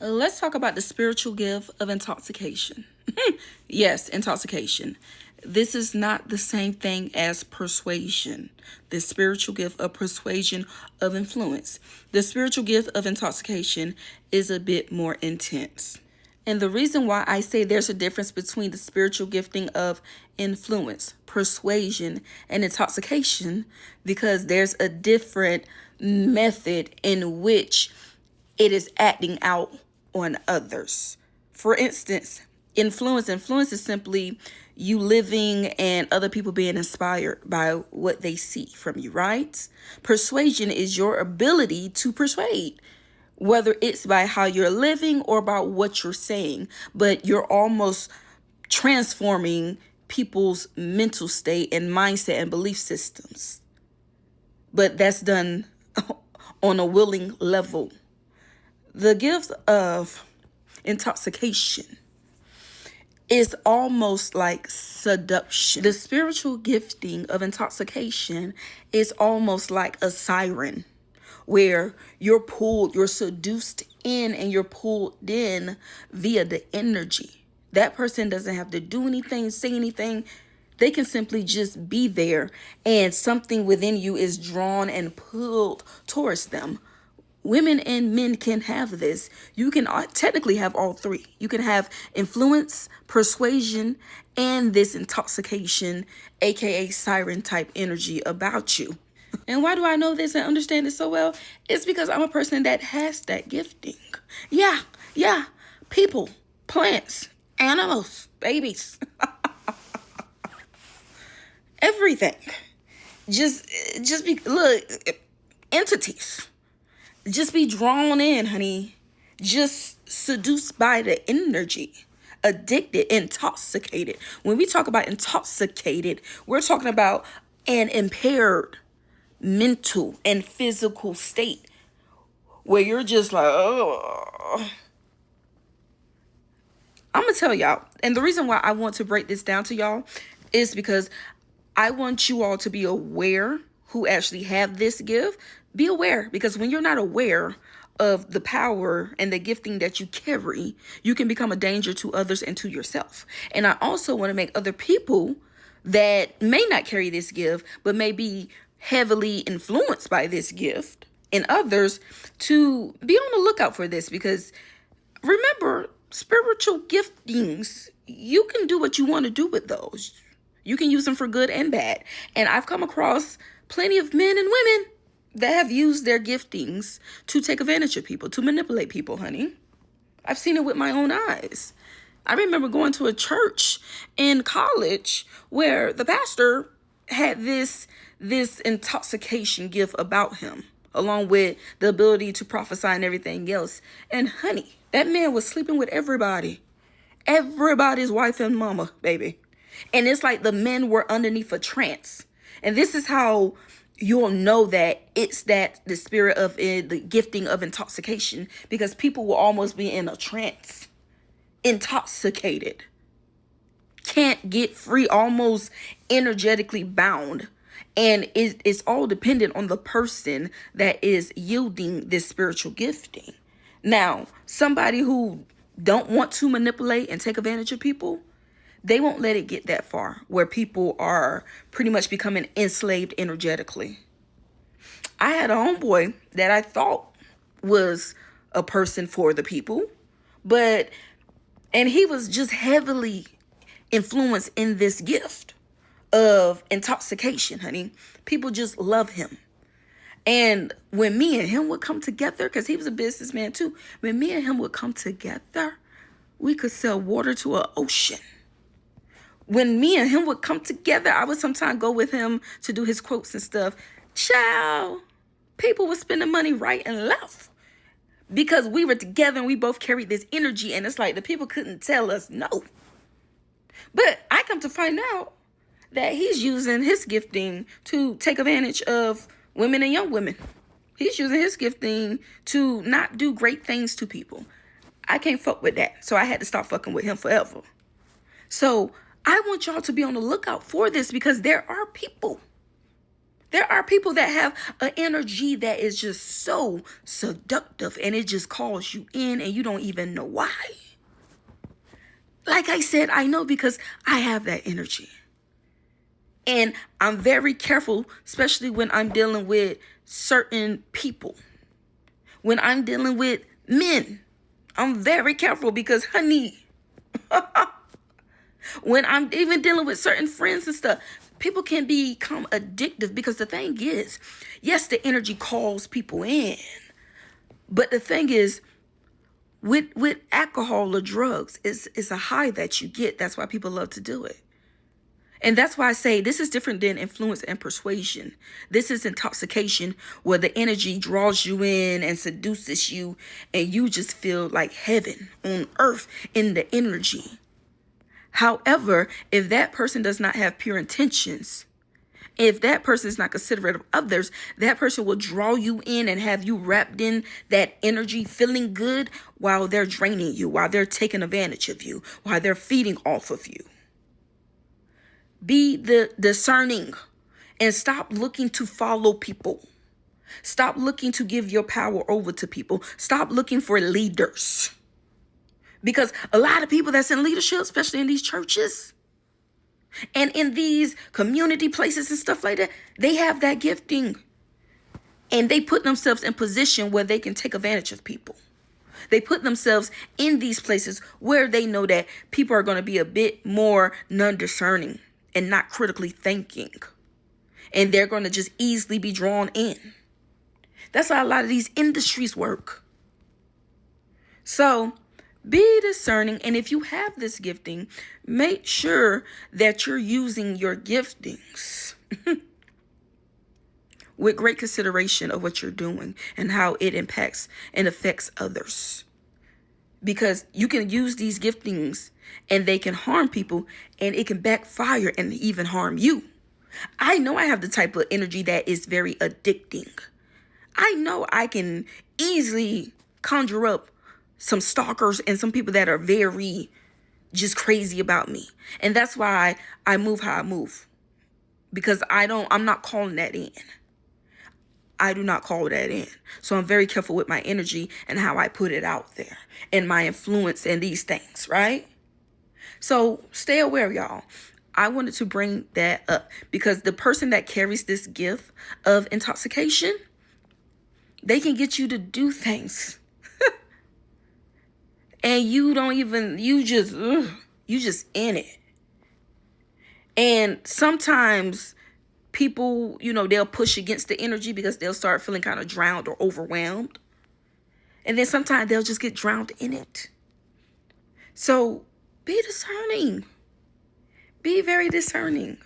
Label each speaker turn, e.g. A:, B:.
A: Let's talk about the spiritual gift of intoxication. Yes, intoxication. This is not the same thing as persuasion. The spiritual gift of persuasion of influence. The spiritual gift of intoxication is a bit more intense. And the reason why I say there's a difference between the spiritual gifting of influence, persuasion, and intoxication, because there's a different method in which it is acting out on others. For instance, influence is simply you living and other people being inspired by what they see from you, right? Persuasion is your ability to persuade, whether it's by how you're living or about what you're saying, but you're almost transforming people's mental state and mindset and belief systems. But that's done on a willing level. The gift of intoxication is almost like seduction. The spiritual gifting of intoxication is almost like a siren, where you're seduced in and you're pulled in via the energy. That person doesn't have to do anything, say anything. They can simply just be there, and something within you is drawn and pulled towards them. Women and men can have this. You can technically have all three. You can have influence, persuasion, and this intoxication, aka siren type energy about you. And why do I know this and understand it so well? It's because I'm a person that has that gifting. Yeah. People, plants, animals, babies, everything. Just look, entities. Just be drawn in, honey. Just seduced by the energy. Addicted, intoxicated. When we talk about intoxicated, we're talking about an impaired mental and physical state where you're just like, oh. I'm going to tell y'all. And the reason why I want to break this down to y'all is because I want you all to be aware who actually have this gift. Be aware, because when you're not aware of the power and the gifting that you carry, you can become a danger to others and to yourself. And I also want to make other people that may not carry this gift, but may be heavily influenced by this gift and others, to be on the lookout for this. Because remember, spiritual giftings, you can do what you want to do with those. You can use them for good and bad. And I've come across plenty of men and women that have used their giftings to take advantage of people, to manipulate people, honey. I've seen it with my own eyes. I remember going to a church in college where the pastor had this intoxication gift about him, along with the ability to prophesy and everything else. And honey, that man was sleeping with everybody. Everybody's wife and mama, baby. And it's like the men were underneath a trance. And this is how you'll know that it's the spirit of the gifting of intoxication, because people will almost be in a trance, intoxicated, can't get free, almost energetically bound. And it's all dependent on the person that is yielding this spiritual gifting. Now, somebody who don't want to manipulate and take advantage of people, they won't let it get that far where people are pretty much becoming enslaved energetically. I had a homeboy that I thought was a person for the people, and he was just heavily influenced in this gift of intoxication, honey. People just love him. And when me and him would come together, because he was a businessman too, when me and him would come together, we could sell water to an ocean. When me and him would come together, I would sometimes go with him to do his quotes and stuff. Child, people were spending money right and left because we were together and we both carried this energy. And it's like the people couldn't tell us no. But I come to find out that he's using his gifting to take advantage of women and young women. He's using his gifting to not do great things to people. I can't fuck with that. So I had to stop fucking with him forever. So I want y'all to be on the lookout for this, because there are people There are people that have an energy that is just so seductive and it just calls you in and you don't even know why. Like I said, I know because I have that energy. And I'm very careful, especially when I'm dealing with certain people. When I'm dealing with men, I'm very careful because, honey, when I'm even dealing with certain friends and stuff, people can become addictive because the thing is, yes, the energy calls people in. But the thing is, with alcohol or drugs, it's a high that you get. That's why people love to do it. And that's why I say this is different than influence and persuasion. This is intoxication, where the energy draws you in and seduces you, and you just feel like heaven on earth in the energy. However, if that person does not have pure intentions, if that person is not considerate of others, that person will draw you in and have you wrapped in that energy, feeling good while they're draining you, while they're taking advantage of you, while they're feeding off of you. Be the discerning and stop looking to follow people. Stop looking to give your power over to people. Stop looking for leaders. Because a lot of people that's in leadership, especially in these churches and in these community places and stuff like that, they have that gifting. And they put themselves in position where they can take advantage of people. They put themselves in these places where they know that people are going to be a bit more non-discerning and not critically thinking. And they're going to just easily be drawn in. That's how a lot of these industries work. So be discerning. And if you have this gifting, make sure that you're using your giftings with great consideration of what you're doing and how it impacts and affects others. Because you can use these giftings and they can harm people and it can backfire and even harm you. I know I have the type of energy that is very addicting. I know I can easily conjure up some stalkers and some people that are very just crazy about me. And that's why I move how I move. Because I'm not calling that in. I do not call that in. So I'm very careful with my energy and how I put it out there and my influence and these things, right? So stay aware, y'all. I wanted to bring that up because the person that carries this gift of intoxication, they can get you to do things. And you just in it. And sometimes people, they'll push against the energy because they'll start feeling kind of drowned or overwhelmed. And then sometimes they'll just get drowned in it. So be discerning. Be very discerning.